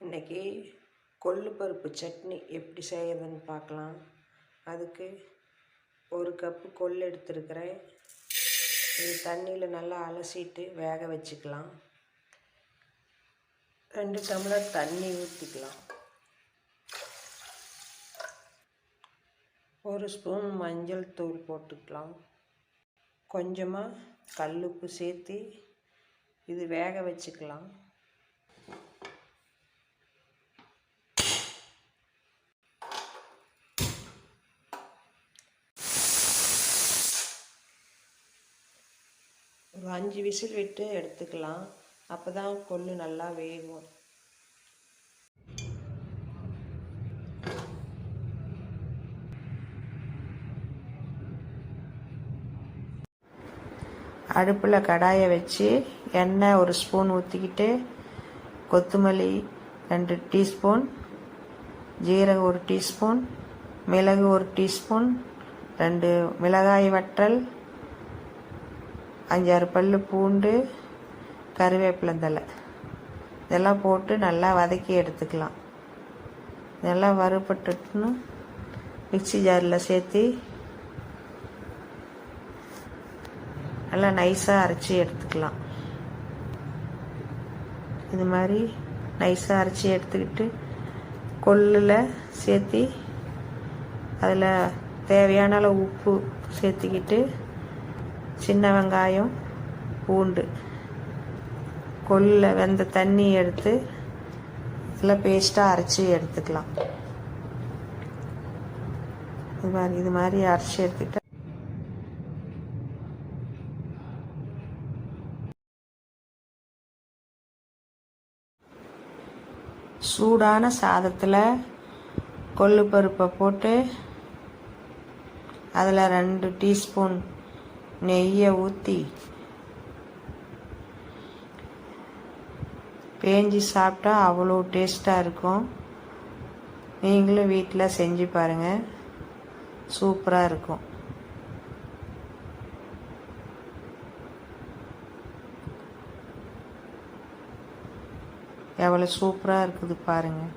இன்றைக்கி கொள்ளு பருப்பு சட்னி எப்படி செய்யறதுன்னு பார்க்கலாம். அதுக்கு ஒரு கப்பு கொள்ளு எடுத்துருக்கிறேன். இது தண்ணியில் நல்லா அலசிட்டு வேக வச்சுக்கலாம். 2 டம்ளர் தண்ணி ஊற்றிக்கலாம். 1 ஸ்பூன் மஞ்சள் தூள் போட்டுக்கலாம். கொஞ்சமாக கல்லுப்பு சேர்த்து இது வேக வச்சுக்கலாம். ஒரு 5 விசில் விட்டு எடுத்துக்கலாம். அப்போ தான் கொள்ளு நல்லா வேகும். அடுப்பில் கடாயை வச்சு எண்ணெய் 1 ஸ்பூன் ஊற்றிக்கிட்டு கொத்தமல்லி 2 டீஸ்பூன், ஜீரகம் 1 டீஸ்பூன், மிளகு 1 டீஸ்பூன், 2 மிளகாய் வற்றல், 5-6 பல் பூண்டு, கருவேப்பிலந்தலை இதெல்லாம் போட்டு நல்லா வதக்கி எடுத்துக்கலாம். இதெல்லாம் வறுபட்டுன்னு மிக்சி ஜாரில் சேர்த்து நல்லா நைஸாக அரைச்சி எடுத்துக்கலாம். இது மாதிரி நைஸாக அரைச்சி எடுத்துக்கிட்டு கொள்ளில் சேர்த்து அதில் தேவையான அளவு உப்பு சேர்த்துக்கிட்டு சின்ன வெங்காயம், பூண்டு, கொள்ளில் வெந்த தண்ணி எடுத்து இதில் பேஸ்ட்டாக அரைச்சி எடுத்துக்கலாம். இது மாதிரி அரைச்சி எடுத்துக்கிட்டு சூடான சாதத்தில் கொள்ளு பருப்பை போட்டு அதில் 2 டீஸ்பூன் நெய்யை ஊற்றி பேஞ்சி சாப்பிட்டா அவ்வளோ டேஸ்ட்டாக இருக்கும். நீங்களும் வீட்டில் செஞ்சு பாருங்கள், சூப்பராக இருக்கும். எவ்வளோ சூப்பராக இருக்குது பாருங்கள்.